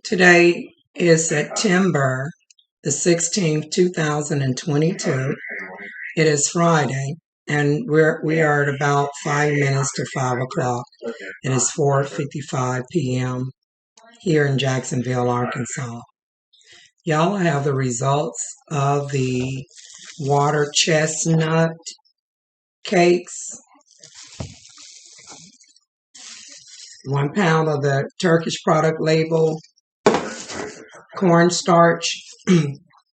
Today is September the 16th, 2022. It is Friday, and we are at about 5 minutes to 5 o'clock. It is 4:55 p.m. here in Jacksonville, Arkansas. Y'all have the results of the water chestnut cakes. 1 pound of the Turkish product label cornstarch.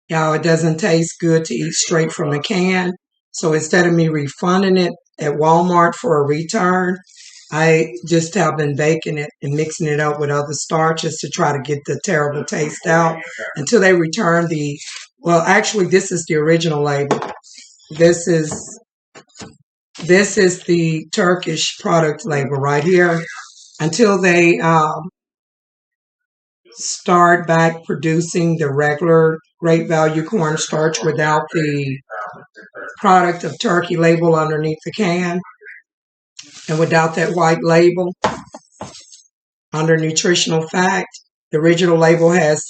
Y'all, it doesn't taste good to eat straight from the can. So instead of me refunding it at Walmart for a return, I just have been baking it and mixing it up with other starches to try to get the terrible taste out until they return well, actually, this is the original label. This is the Turkish product label right here. Until they start back producing the regular great value cornstarch without the product of Turkey label underneath the can and without that white label under nutritional fact. The original label has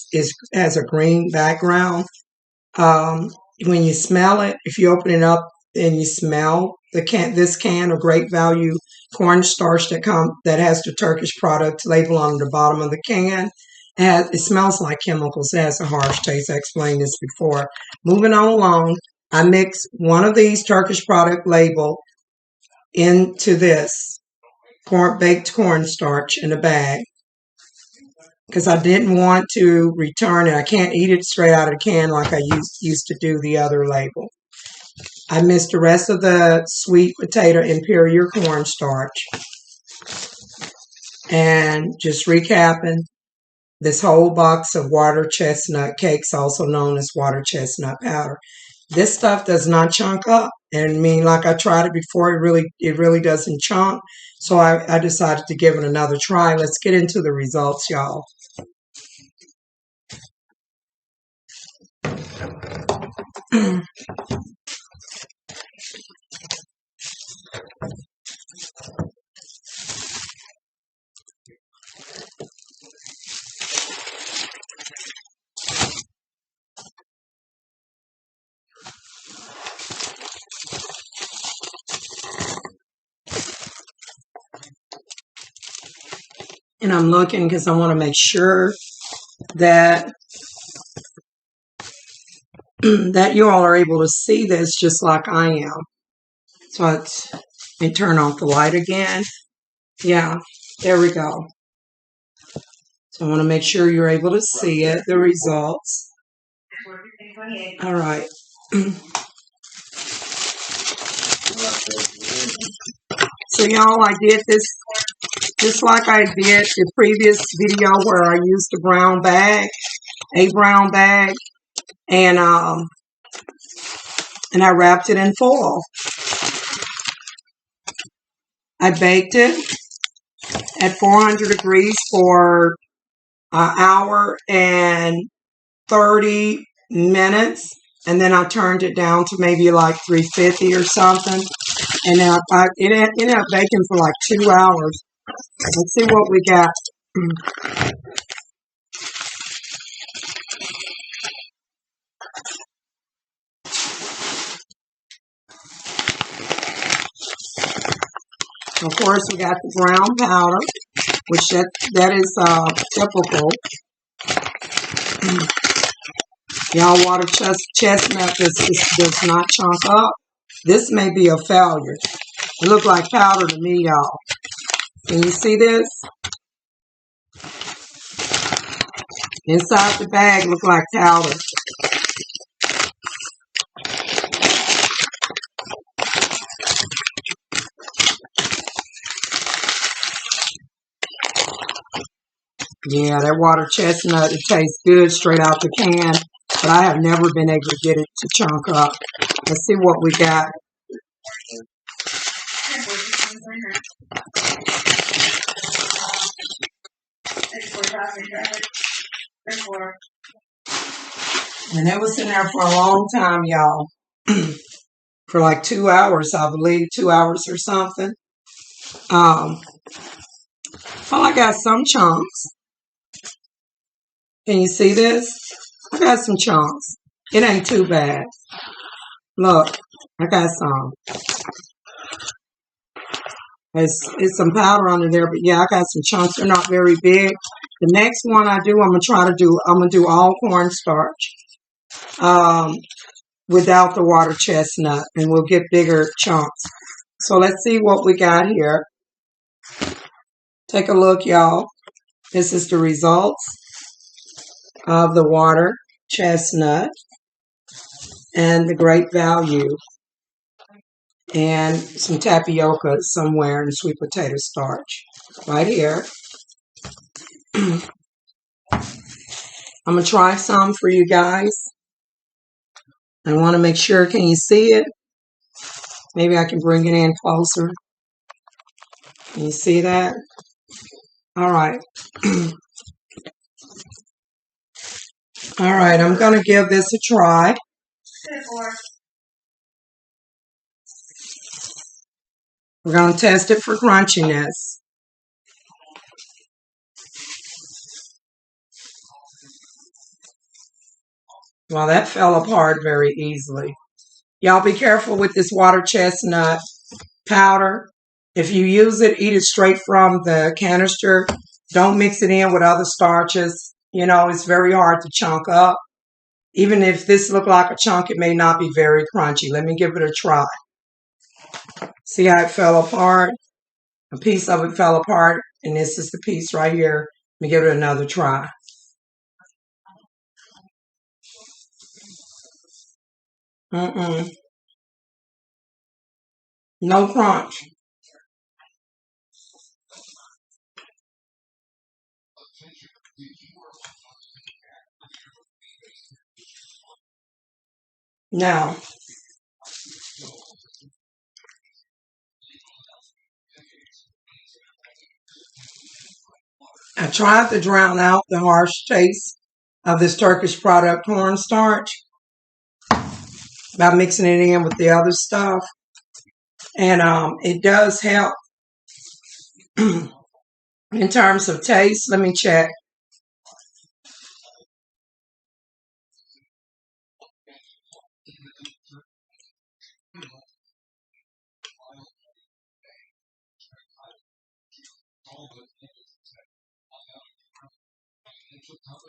a green background. When you smell it, if you open it up and you smell this can of great value cornstarch that has the Turkish product label on the bottom of the can, it smells like chemicals. It has a harsh taste. I explained this before. Moving on along, I mix one of these Turkish product label into this baked cornstarch in a bag because I didn't want to return it. I can't eat it straight out of the can like I used to do the other label. I mixed the rest of the sweet potato imperial cornstarch. And just recapping, this whole box of water chestnut cakes, also known as water chestnut powder. This stuff does not chunk up. And I mean, like I tried it before, it really doesn't chunk. So I decided to give it another try. Let's get into the results, y'all. And I'm looking because I want to make sure that that you all are able to see this just like I am. So let me turn off the light again. Yeah, there we go. So I want to make sure you're able to see it, the results. All right. So y'all, I did this just like I did the previous video where I used a brown bag, and I wrapped it in foil. I baked it at 400 degrees for an hour and 30 minutes, and then I turned it down to maybe like 350 or something, and then it ended up baking for like 2 hours. Let's see what we got. Of course, we got the brown powder, which that is typical. Y'all, water chestnut does not chunk up. This may be a failure. It looked like powder to me, y'all. Can you see this? Inside the bag looked like powder. Yeah, that water chestnut, it tastes good straight out the can, but I have never been able to get it to chunk up. Let's see what we got. And it was in there for a long time, y'all. For like 2 hours, I believe, 2 hours or something. Well, I got some chunks. Can you see this? I got some chunks. It ain't too bad. Look, I got some. It's some powder under there, but yeah, I got some chunks. They're not very big. The next one I do, I'm gonna do all cornstarch without the water chestnut, and we'll get bigger chunks. So let's see what we got here. Take a look, y'all. This is the results of the water chestnut and the great value, and some tapioca somewhere in sweet potato starch right here. I'm going to try some for you guys. I want to make sure, can you see it? Maybe I can bring it in closer. Can you see that? All right. All right, I'm going to give this a try. We're going to test it for crunchiness. Well, that fell apart very easily. Y'all be careful with this water chestnut powder. If you use it, eat it straight from the canister. Don't mix it in with other starches. You know, it's very hard to chunk up. Even if this looked like a chunk, it may not be very crunchy. Let me give it a try. See how it fell apart? A piece of it fell apart, and this is the piece right here. Let me give it another try. No crunch. Now, I tried to drown out the harsh taste of this Turkish product cornstarch by mixing it in with the other stuff. And it does help in terms of taste. Let me check.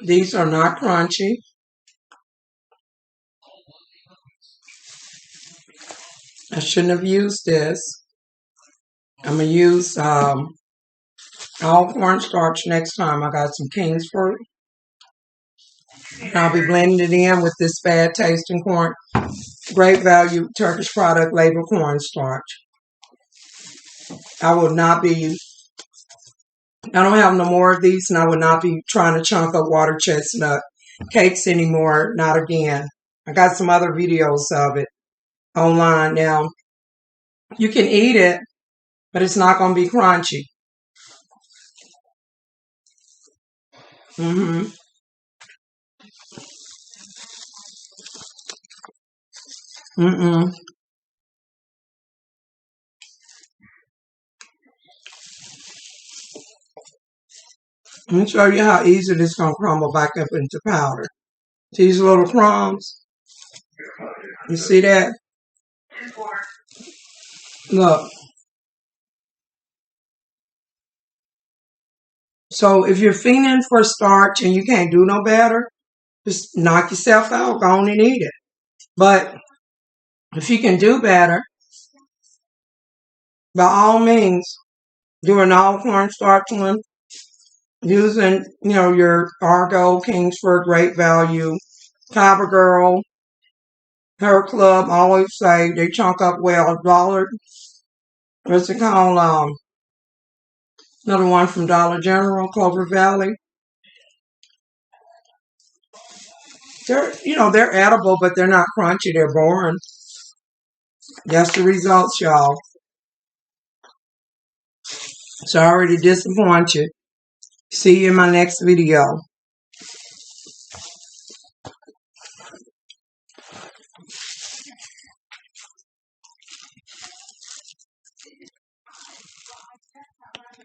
These are not crunchy. I shouldn't have used this. I'm going to use all cornstarch next time. I got some Kingsford. I'll be blending it in with this bad tasting great value Turkish product label cornstarch. I don't have no more of these, and I would not be trying to chunk up water chestnut cakes anymore. Not again. I got some other videos of it online now. You can eat it, but it's not going to be crunchy. Let me show you how easy this is going to crumble back up into powder. These little crumbs. You see that? Look. So if you're fiending for starch and you can't do no better, just knock yourself out, go on and eat it. But if you can do better, by all means, do an all cornstarch one, using, your Argo, Kingsford, Great Value, Cover Girl, Her Club, always say they chunk up well. Dollar, what's it called? Another one from Dollar General, Clover Valley. They're edible, but they're not crunchy. They're boring. That's the results, y'all. Sorry to disappoint you. See you in my next video.